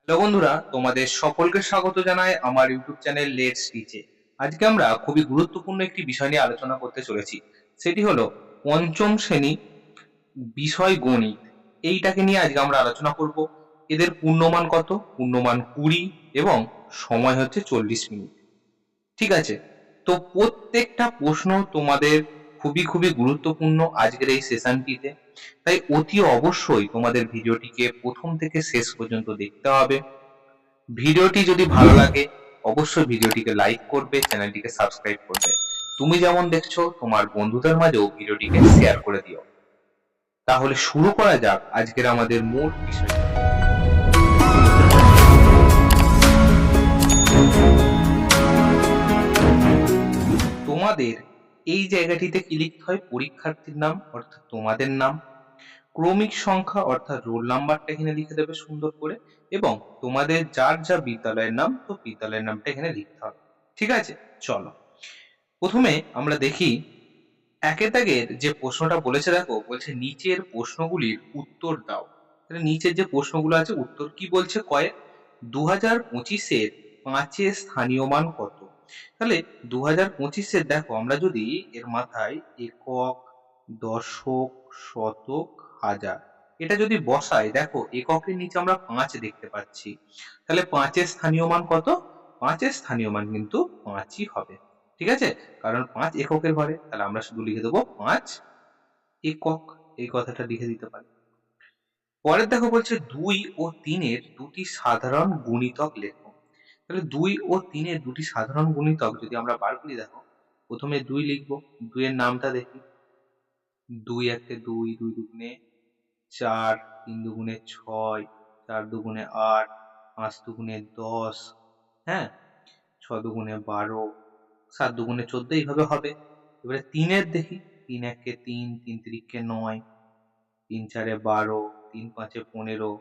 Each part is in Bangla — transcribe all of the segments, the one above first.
হ্যালো বন্ধুরা, তোমাদের সকলকে স্বাগত জানাই আমার ইউটিউব চ্যানেল লেটস টিচে। আজকে আমরা খুবই গুরুত্বপূর্ণ একটি বিষয় নিয়ে আলোচনা করতে চলেছি। সেটি হলো পঞ্চম শ্রেণী বিষয় গণিত। এইটাকে নিয়ে আজকে আমরা আলোচনা করব। এদের পূর্ণমান কত? পূর্ণমান 20 এবং সময় হচ্ছে 40 মিনিট। ঠিক আছে? তো প্রত্যেকটা প্রশ্ন তোমাদের খুবই গুরুত্বপূর্ণ আজকের এই সেশনটিতে। তাই অতি অবশ্যই তোমাদের ভিডিওটিকে প্রথম থেকে শেষ পর্যন্ত দেখতে হবে। ভিডিওটি যদি ভালো লাগে অবশ্যই ভিডিওটিকে লাইক করবে, চ্যানেলটিকে সাবস্ক্রাইব করবে। তুমি যেমন দেখছো তোমার বন্ধুদের মাঝেও ভিডিওটিকে শেয়ার করে দিও। তাহলে শুরু করা যাক আজকের আমাদের মূল বিষয়টি। তোমাদের এই জায়গাটিতে কি লিখতে হয়? পরীক্ষার্থীর নাম অর্থাৎ তোমাদের নাম, ক্রমিক সংখ্যা অর্থাৎ রোল নাম্বারটা এখানে লিখে দেবে সুন্দর করে, এবং তোমাদের যার যা বিদ্যালয়ের নাম, তো বিদ্যালয়ের নামটা এখানে লিখতে হবে। ঠিক আছে, চলো প্রথমে আমরা দেখি একের দাগের যে প্রশ্নটা বলেছে। দেখো বলছে নিচের প্রশ্নগুলির উত্তর দাও। তাহলে নিচের যে প্রশ্নগুলো আছে উত্তর কি বলছে কয়েক 2025-এর 5-এর স্থানীয় মান কত? তাহলে 2025-এর দেখো আমরা যদি এর মাথায় একক, দশক, শতক, হাজার এটা যদি বসাই, দেখো এককের নিচে আমরা 5 দেখতে পাচ্ছি। তাহলে 5-এর স্থানীয় মান কত? 5-এর স্থানীয় মান কিন্তু 5ই হবে। ঠিক আছে, কারণ 5 এককের ঘরে, তাহলে আমরা শুধু লিখে দেবো 5 একক, এই কথাটা লিখে দিতে পারি। পরের দেখো বলছে 2 ও 3-এর দুটি সাধারণ গুণিতক লেখো। তাহলে 2 ও 3-এর দুটি সাধারণ গুণিতক যদি আমরা বার করি, দেখো প্রথমে 2 লিখবো, 2 এর নামটা দেখি। 2 একে 2, 2 দুগুণে 4, 3 দুগুণে 6, 4 দুগুণে 8, 5 দুগুণে 10, হ্যাঁ, 6 দুগুণে 12, 7 দুগুণে 14, এইভাবে হবে। এবারে 3 এর দেখি, 3 একে 3, 3 তিরিকে 9, 3 চারে 12, 3 পাঁচে 15,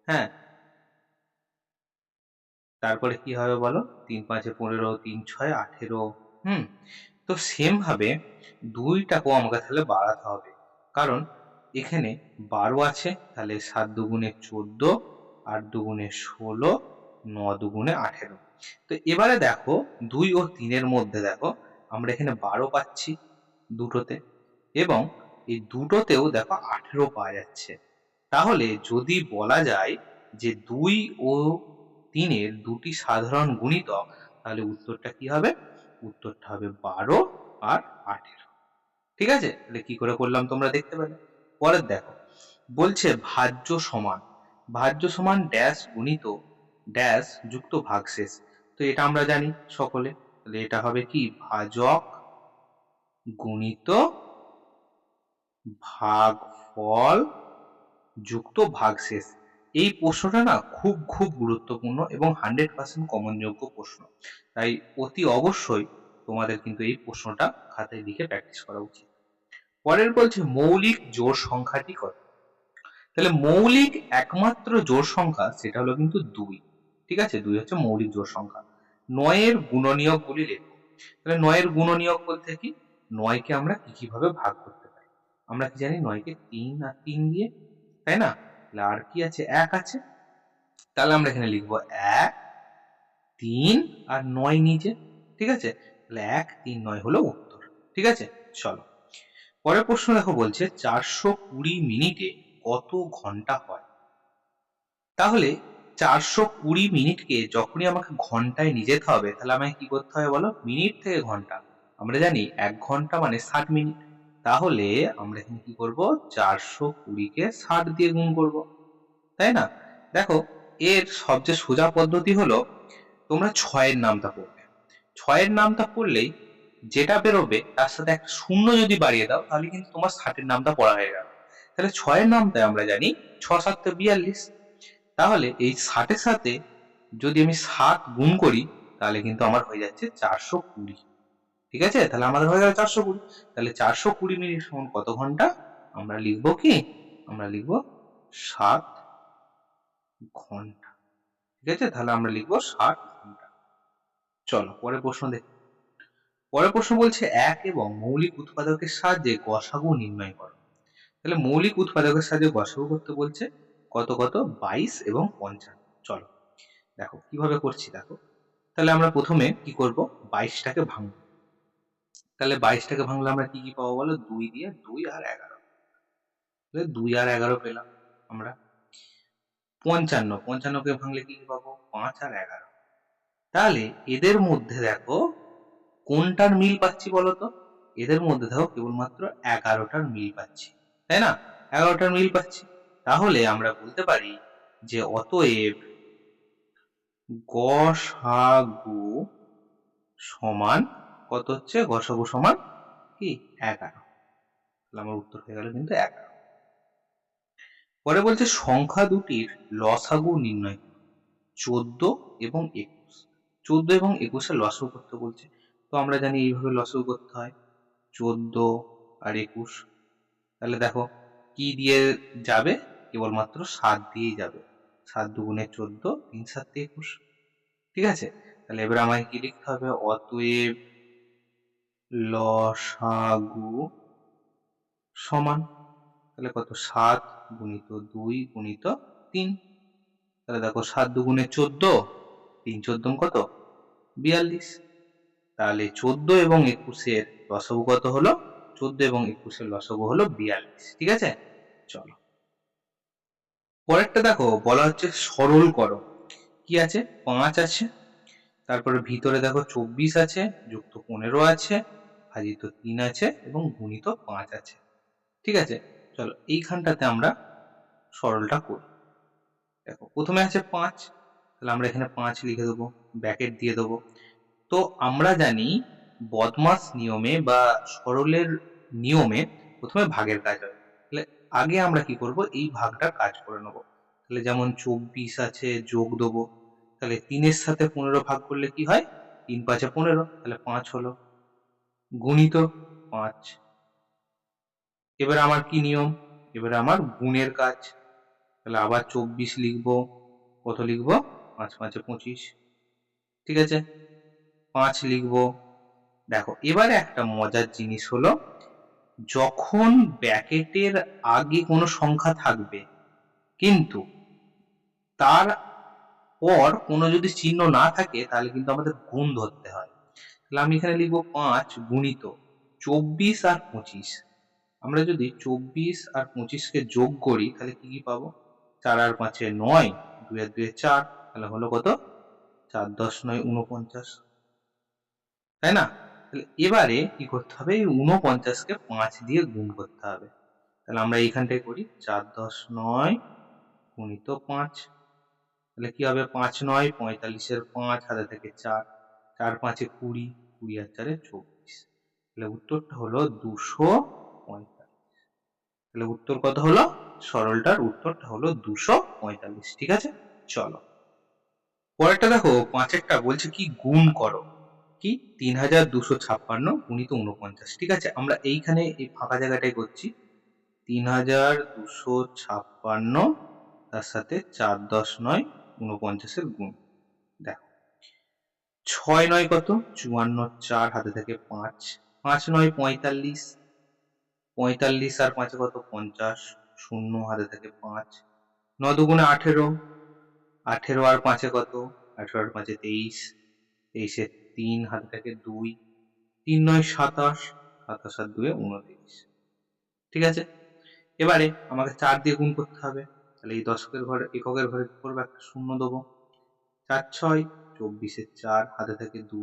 হ্যাঁ, তারপরে কি হবে বলো? 3 পাঁচে 15, 3 ছয় 18। হুম, তো সেম ভাবে 2টাকেও আমাকে তাহলে বাড়াতে হবে, কারণ এখানে 12 আছে, তাহলে 7 দুগুণে 14, 8 দুগুণে 16, 9 দুগুণে 18। তো এবারে দেখো 2 ও 3 এর মধ্যে দেখো আমরা এখানে 12 পাচ্ছি দুটোতে, এবং এই দুটোতেও দেখো 18 পাওয়া যাচ্ছে। তাহলে যদি বলা যায় যে 2 ও 3 এর দুটি সাধারণ গুণিতক, তাহলে উত্তরটা কি হবে? উত্তরটা হবে 12 আর 18। ঠিক আছে, তাহলে কি করে করলাম তোমরা দেখতে পেলে। পরের দেখো বলছে ভাজ্য সমান, ভাজ্য সমান ড্যাশ গুণিত ড্যাশ যুক্ত ভাগশেষ। তো এটা আমরা জানি সকলে, তাহলে এটা হবে কি? ভাজক গুণিত ভাগফল যুক্ত ভাগশেষ। এই প্রশ্নটা না খুব গুরুত্বপূর্ণ এবং 100% কমন যোগ্য প্রশ্ন। তাই অতি অবশ্যই তোমাদের কিন্তু এই প্রশ্নটা খাতায় লিখে প্র্যাকটিস করা উচিত। পরের বলছে মৌলিক জোড় সংখ্যাটি কত? তাহলে মৌলিক একমাত্র জোড় সংখ্যা সেটা হলো কিন্তু 2। ঠিক আছে, 2 হচ্ছে মৌলিক জোড় সংখ্যা। 9 এর গুণনীয়ক গুলি লেখো। তাহলে 9 এর গুণনীয়ক বলতে কি? 9 কে আমরা কিভাবে ভাগ করতে পারি? আমরা কি জানি? 9 কে 3 আর 3 দিয়ে, তাই না? তাহলে আর কি আছে? 1 আছে। তাহলে আমরা এখানে লিখবো 1, 3 আর 9 নিচে। ঠিক আছে, তাহলে 1, 3, 9 হলো উত্তর। ঠিক আছে, চলো পরের প্রশ্ন দেখো বলছে 420 মিনিটে কত ঘন্টা হয়? তাহলে 420 মিনিটকে যখনই আমাকে ঘন্টায় নিয়ে যেতে হবে, তাহলে আমাকে কি করতে হবে বলো? মিনিট থেকে ঘন্টা। আমরা জানি 1 ঘন্টা মানে 60 মিনিট। তাহলে আমরা এখানে কি করব? 420 কে 60 দিয়ে গুণ করব, তাই না? দেখো এর সবচেয়ে সোজা পদ্ধতি হলো তোমরা 6 এর নামটা পড়বে। 6 এর নামটা পড়লেই যেটা বেরোবে তার সাথে একটা শূন্য যদি বাড়িয়ে দাও, তাহলে কিন্তু তোমার 60 এর নামটা পড়া হয়ে গেল। তাহলে 6 এর নামটায় আমরা জানি 6 7 42। তাহলে এই 60 এর সাথে যদি আমি 7 গুণ করি, তাহলে কিন্তু আমার হয়ে যাচ্ছে 420। ঠিক আছে, তাহলে আমাদের হয়ে গেল 420। তাহলে 420 মিনিট সমান কত ঘন্টা? আমরা লিখবো কি? আমরা লিখবো 7 ঘন্টা। ঠিক আছে, তাহলে আমরা লিখবো 7 ঘন্টা। চলো পরের প্রশ্ন দেখি। পরের প্রশ্ন বলছে 1 এবং মৌলিক উৎপাদকের সাহায্যে গসাগু নির্ণয় করো। তাহলে মৌলিক উৎপাদকের সাহায্যে গসাগু করতে বলছে কত কত? 22 এবং 55। চলো দেখো কিভাবে করছি দেখো। তাহলে আমরা প্রথমে কি করব, 22টাকে ভাঙবো। তাহলে 22টাকে ভাঙলে আমরা কি কি পাবো বলো, 2 দিয়ে 2 আর 11, তাহলে 2 আর 11 পেলাম আমরা। 55কে ভাঙলে কি কি পাবো, 5 আর 11। তাহলে এদের মধ্যে দেখো কোনটার মিল পাচ্ছি বলতো, এদের মধ্যে দেখো কেবলমাত্র 11টার মিল পাচ্ছি, তাই না? 11টার মিল পাচ্ছি। তাহলে আমরা বলতে পারি যে অতএব গসাগু সমান কত হচ্ছে, গসাগু সমান কি 11। তাহলে আমার উত্তর হয়ে গেল কিন্তু 11। পরে বলছে সংখ্যা দুটির লসাগু নির্ণয় করো, 14 এবং 21। 14 এবং 21-এর লসাগু করতে বলছে। তো আমরা জানি এইভাবে লসাগু করতে হয়, 14 আর 21। তাহলে দেখো কি দিয়ে যাবে, কেবলমাত্র 7 দিয়েই যাবে। 7 দুগুণে 14, 3 7 21। ঠিক আছে, তাহলে এবার আমাকে কি লিখতে হবে, অতএব লসাগু সমান, তাহলে কত, 7 গুণিত 2 গুণিত 3। তাহলে দেখো 7 দুগুণে 14, 3 14 কত, 42। তাহলে 14 এবং 21-এর লসাগু কত হলো, 14 এবং 21-এর লসাগু হলো 42। ঠিক আছে, চলো পরেরটা দেখো, বলা হচ্ছে সরল করো। কি আছে, 5 আছে, তারপরে ভিতরে দেখো 24 আছে, যুক্ত 15 আছে, ভাজিত 3 আছে এবং গুণিত 5 আছে। ঠিক আছে, চলো এইখানটাতে আমরা সরলটা করি। দেখো প্রথমে আছে 5, তাহলে আমরা এখানে 5 লিখে দেবো, ব্র্যাকেট দিয়ে দেবো। তো আমরা জানি বদমাস নিয়মে বা সরলের নিয়মে প্রথমে ভাগের কাজ হয়। তাহলে আগে আমরা কি করব, এই ভাগটার কাজ করে নেব। তাহলে যেমন 24 আছে, যোগ দেবো। তাহলে 3-এর সাথে 15 ভাগ করলে কি হয়, 3 5 15, তাহলে 5 হলো, গুণিত 5। এবার আমার কি নিয়ম, এবার আমার গুণের কাজ। তাহলে আবার 24 লিখবো, কত লিখবো, 5 5 25। ঠিক আছে, 5 লিখবো। দেখো এবারে একটা মজার জিনিস হলো, যখন ব্র্যাকেটের আগে কোনো সংখ্যা থাকবে কিন্তু তার পর কোনো যদি চিহ্ন না থাকে, তাহলে কিন্তু আমাদের গুণ ধরতে হয়। তাহলে আমি এখানে লিখবো 5 গুণিত 24 আর 25। আমরা যদি 24 আর 25-কে যোগ করি তাহলে কি কি পাবো, 4 আর 5-এ 9, 2 আর 2-এ 4, তাহলে হলো কত, 4 10 9 49, তাই না? তাহলে এবারে কি করতে হবে, এই 49-কে 5 দিয়ে গুণ করতে হবে। তাহলে আমরা এইখানটায় করি, 4 10 9 গুণিত 5। তাহলে কি হবে, 5 9 45-এর 5, হাতে থেকে 4, 4 5-এ 20, 20 আর 4-এ 24। তাহলে উত্তরটা হলো 245। তাহলে উত্তর কত হলো, সরলটার উত্তরটা হলো 245। ঠিক আছে, চলো পরেরটা দেখো, 5-এরটা বলছে কি গুণ করো, কি 3256 গুণিত 49। ঠিক আছে, আমরা এইখানে এই ফাঁকা জায়গাটাই করছি, 3256 তার সাথে 4 10 9 49-এর গুণ। দেখো 6 9 কত, 54, 4 হাতে থেকে 5, 5 9 45, 45 আর 5-এ কত, 50, 0 হাতে থেকে 5, 9 দুগুণে 18, 18 আর 5-এ কত, 18 আর 5-এ 23, 23-এ 3 হাতে থেকে 2, 3 9 27, 27 আর 2-এ 29। ঠিক আছে, এবারে আমাকে 4 দিয়ে গুণ করতে হবে। তাহলে এই দশকের ঘরে, এককের ঘরে কি করবো, একটা শূন্য দেবো। 4 6 24-এ 4 হাতে থেকে 2,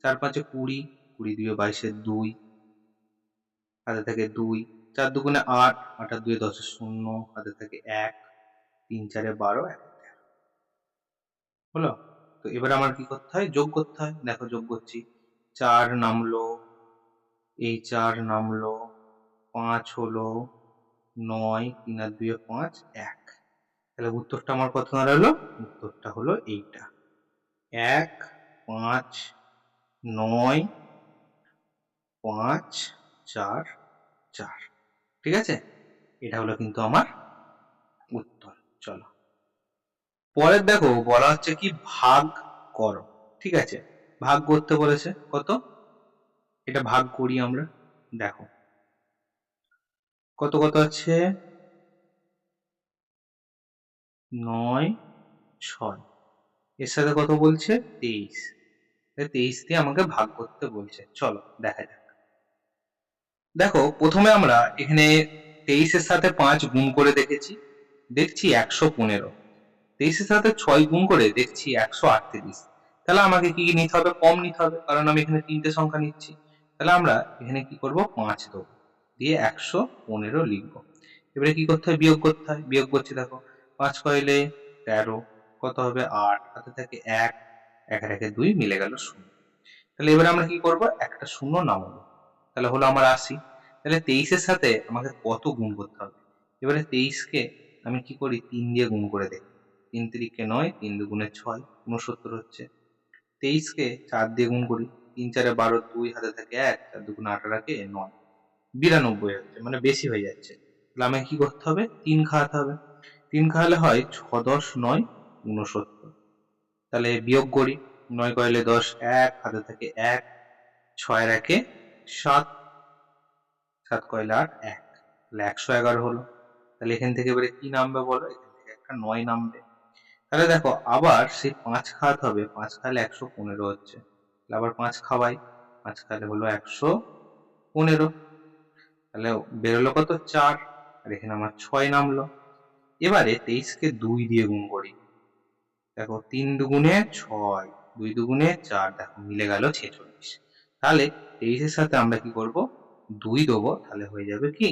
4 5-এ 20, 20 2-এ 22-এর 2 হাতে থেকে 2, 4 দুগুণে 8, 8 আর 2-এ 10-এর 0 হাতে থেকে 1, 3 4-এ 12, 1 13 হলো। তো এবার আমার কি করতে হয়, যোগ করতে হয়। দেখো যোগ করছি, 4 নামলো, এই 4 নামলো, 5 হলো, 9 3 আর 2-এ 5, 1। তাহলে উত্তরটা আমার কত দাঁড়ালো, উত্তরটা হলো এইটা, 1 5 9 5 4 4। ঠিক আছে, এটা হলো কিন্তু আমার উত্তর। চলো পরের দেখো, বলা হচ্ছে কি ভাগ করো। ঠিক আছে, ভাগ করতে বলেছে, কত, এটা ভাগ করি আমরা। দেখো কত কত আছে, 9 6, এর সাথে কত বলছে 23, 23 দিয়ে আমাকে ভাগ করতে বলছে। চলো দেখা যাক। দেখো প্রথমে আমরা এখানে 23 এর সাথে 5 গুণ করে দেখেছি, দেখছি 115। 23 এর সাথে 6 গুণ করে দেখছি 138। তাহলে আমাকে কি নিতে হবে? কম নিতে হবে, কারণ আমি এখানে তিনটে সংখ্যা নিচ্ছি। তাহলে আমরা এখানে কি করব? 5 দেবো, দিয়ে 115 লিখবো। এবারে কি করতে হয়? বিয়োগ করতে হয়। বিয়োগ করছি, দেখো 5 কয়লে 13, কত হবে 8, হাতে থাকে 1, 1 আর 1 2, মিলে গেল 0। তাহলে এবারে আমরা কি করব? একটা শূন্য নামাবো, তাহলে হলো আমার 80। তাহলে 23 এর সাথে আমাকে কত গুণ করতে হবে? এবারে 23 কে আমি কি করি? 3 দিয়ে গুণ করে দেখি। 3 তিরিকে 9, 3 দুগুণে 6, 69 হচ্ছে। 23 কে 4 দিয়ে গুণ করি, 3 4 12, 2 হাতে থাকে 1, 4 দুগুণে 8 আর 9, 92 হচ্ছে, মানে বেশি হয়ে যাচ্ছে। তাহলে আমাকে কি করতে হবে? 3 খাওয়াতে হবে। 3 খাওয়ালে হয় 6 10 9 69। তাহলে বিয়োগ করি, 9 কয়লে 10, 1 হাতে থাকে 1, 6 আর 1 7, 7 কয়লে 8, 1, তাহলে 111 হলো। তাহলে এখান থেকে এবারে কি নামবে বলো? এখান থেকে একটা 9 নামবে। তাহলে দেখো আবার সেই 5 খাওয়াতে হবে, 5 খাওয়ালে 115 হচ্ছে। তাহলে আবার 5 খাওয়াই, 5 খাওয়ালে হলো 115। তাহলে বেরোলো কত? 4, আর এখানে আমার 6 নামলো। এবারে 23 কে 2 দিয়ে গুণ করি, দেখো 3 দুগুণে 6, 2 দুগুণে 4, দেখো মিলে গেল 46। তাহলে 23 এর সাথে আমরা কি করব? 2 দেবো, তাহলে হয়ে যাবে কি?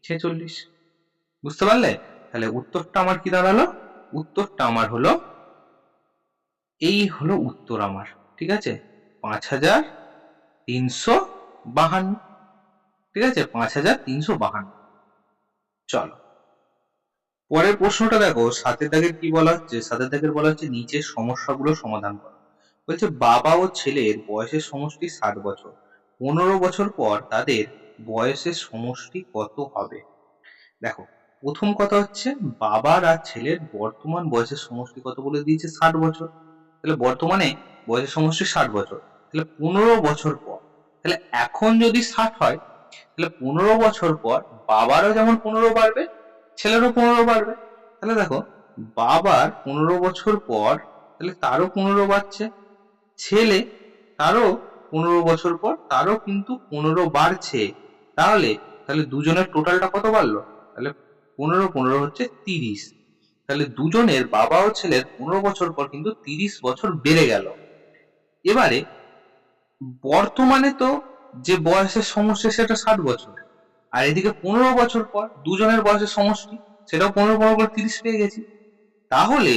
46। বুঝতে পারলে? তাহলে উত্তরটা আমার কি দাঁড়ালো? উত্তরটা আমার হলো, এই হলো উত্তর আমার। ঠিক আছে? 5352। ঠিক আছে? 5352। চলো পরের প্রশ্নটা দেখো, 7 দাগের কি বলা হচ্ছে? 7 দাগের বলা হচ্ছে নিচের সমস্যাগুলো সমাধান করো। বলছে বাবা ও ছেলের বয়সের সমষ্টি 60 বছর। 15 বছর পর তাদের বয়সের সমষ্টি কত হবে? দেখো প্রথম কথা হচ্ছে, বাবার আর ছেলের বর্তমান বয়সের সমষ্টি কত বলে দিয়েছে? 60 বছর। তাহলে বর্তমানে বয়সের সমষ্টি 60 বছর। তাহলে 15 বছর পর, তাহলে এখন যদি 60 হয়, তাহলে 15 বছর পর বাবারও যেমন 15 বাড়বে, ছেলেরও 15 বাড়বে। তাহলে দেখো বাবার 15 বছর পর, তাহলে তারও 15 বাড়ছে। ছেলে, তারও 15 বছর পর তারও কিন্তু 15 বাড়ছে। তাহলে তাহলে দুজনের টোটালটা কত বাড়লো? তাহলে 15 15 হচ্ছে 30। তাহলে দুজনের বাবা ও ছেলের 15 বছর পর কিন্তু 30 বছর বেড়ে গেল। এবারে বর্তমানে তো যে বয়সের সমষ্টি সেটা 60 বছর, আর এদিকে 15 বছর পর দুজনের বয়সের সমষ্টি, সেটাও 15 15 করে 30 পেয়ে গেছি। তাহলে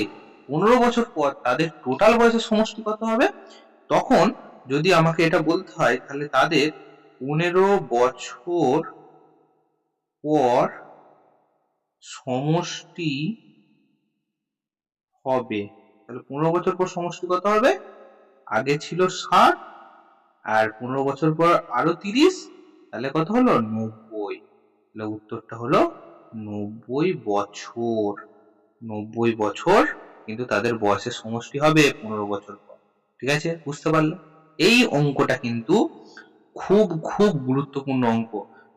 15 বছর পর তাদের টোটাল বয়সের সমষ্টি কত হবে? তখন যদি আমাকে এটা বলতে হয়, তাহলে তাদের 15 বছর পর সমষ্টি হবে। তাহলে 15 বছর পর সমষ্টি কত হবে? আগে ছিল 60, আর 15 বছর পর আরো 30, তাহলে কত হলো? 90। তাহলে উত্তরটা হলো 90 বছর। 90 বছর কিন্তু তাদের বয়সের সমষ্টি হবে 15 বছর পর। ঠিক আছে? বুঝতে পারলে? এই অঙ্কটা কিন্তু খুব খুব গুরুত্বপূর্ণ অঙ্ক।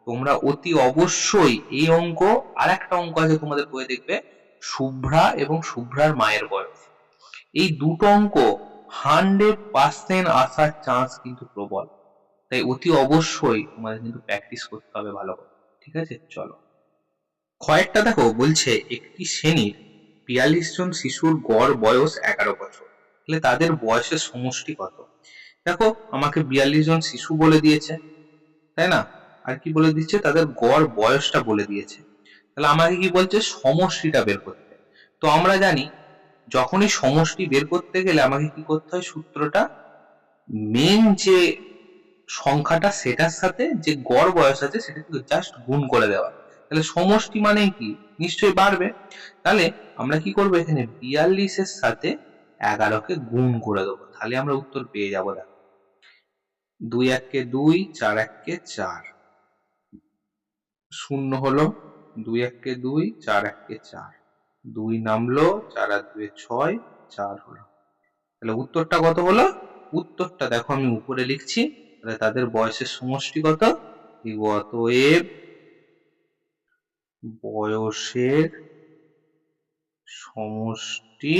তোমরা অতি অবশ্যই এই অঙ্ক, আর একটা অঙ্ক আছে তোমাদের বইয়ে দেখবে, শুভ্রা এবং শুভ্রার মায়ের বয়স। এই দুটো অঙ্ক 100% আসার চান্স কিন্তু প্রবল। তাই অতি অবশ্যই তোমাদের কিন্তু প্র্যাকটিস করতে হবে ভালো করে। ঠিক আছে? চলো কয়েকটা দেখো, বলছে একটি শ্রেণীর 42 জন শিশুর গড় বয়স 11 বছর। তাহলে তাদের বয়সের সমষ্টি কত? দেখো আমাকে 42 জন শিশু বলে দিয়েছে, তাই না? আর কি বলে দিচ্ছে? তাদের গড় বয়সটা বলে দিয়েছে। তাহলে আমাকে কি বলছে? সমষ্টিটা বের করতে। তো আমরা জানি যখনই সমষ্টি বের করতে গেলে আমাকে কি করতে হয়? সূত্রটা, মেন যে সংখ্যাটা সেটার সাথে যে গড় বয়স আছে সেটাকে জাস্ট গুণ করে দেওয়া। তাহলে সমষ্টি মানে কি? নিশ্চয়ই বাড়বে। তাহলে আমরা কি করবো? এখানে 42 এর সাথে 11 কে গুণ করে দেবো, তাহলে আমরা উত্তর পেয়ে যাবো। দেখো 2 1 কে 2, 4 1 কে 4, শূন্য হলো, 2 1 কে 2, 4 1 কে 4, 2 নামলো, 4 আর 2 6, 4 হলো। তাহলে উত্তরটা কত হলো? উত্তরটা দেখো আমি উপরে লিখছি, তাহলে তাদের বয়সের সমষ্টি কত? অতএব বয়সের সমষ্টি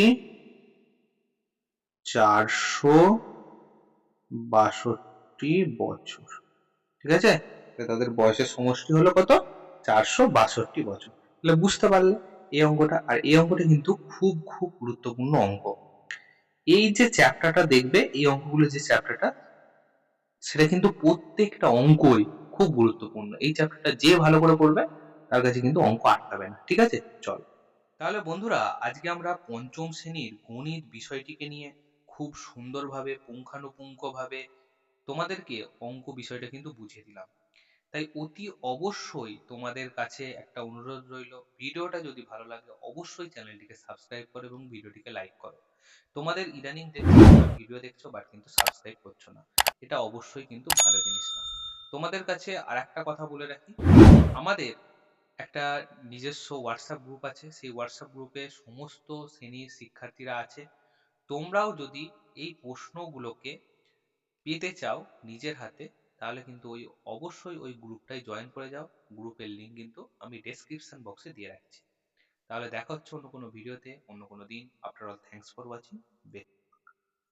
462 বছর। ঠিক আছে, তাদের বয়সের সমষ্টি হলো কত? 462 বছর। তাহলে বুঝতে পারলে এই অঙ্কটা। আর এই অঙ্কটা কিন্তু খুব খুব গুরুত্বপূর্ণ অঙ্ক। এই যে চ্যাপ্টারটা দেখবে, এই অঙ্কগুলো যে চ্যাপ্টারটা, সেটা কিন্তু প্রত্যেকটা অঙ্কই খুব গুরুত্বপূর্ণ। এই চ্যাপ্টারটা যে ভালো করে পড়বে তার কাছে কিন্তু অঙ্ক আটকাবে না। ঠিক আছে, চল। তাহলে বন্ধুরা, আজকে আমরা পঞ্চম শ্রেণীর গণিত বিষয়টিকে নিয়ে খুব সুন্দরভাবে পুঙ্খানুপুঙ্খভাবে তোমাদেরকে অঙ্ক বিষয়টা কিন্তু বুঝিয়ে দিলাম। তাই অতি অবশ্যই তোমাদের কাছে একটা অনুরোধ রইল, ভিডিওটা যদি ভালো লাগে অবশ্যই চ্যানেলটিকে সাবস্ক্রাইব করো এবং ভিডিওটিকে লাইক করো। তোমাদের ইদানিং দেখছো তোমরা ভিডিও দেখছো বাট কিন্তু সাবস্ক্রাইব করছো না, এটা অবশ্যই কিন্তু ভালো জিনিস না। তোমাদের কাছে আর একটা কথা বলে রাখি, আমাদের একটা নিজস্ব হোয়াটসঅ্যাপ গ্রুপ আছে, সেই হোয়াটসঅ্যাপ গ্রুপে সমস্ত শ্রেণীর শিক্ষার্থীরা আছে। তোমরাও যদি এই প্রশ্নগুলোকে পেতে চাও নিজের হাতে, তাহলে কিন্তু অবশ্যই ওই গ্রুপটাই জয়েন করে যাও। গ্রুপের লিংক কিন্তু আমি ডেসক্রিপশন বক্সে দিয়ে রাখছি। তাহলে দেখা হচ্ছে অন্য কোনো ভিডিওতে, অন্য কোনো দিন। After all, thanks for watching.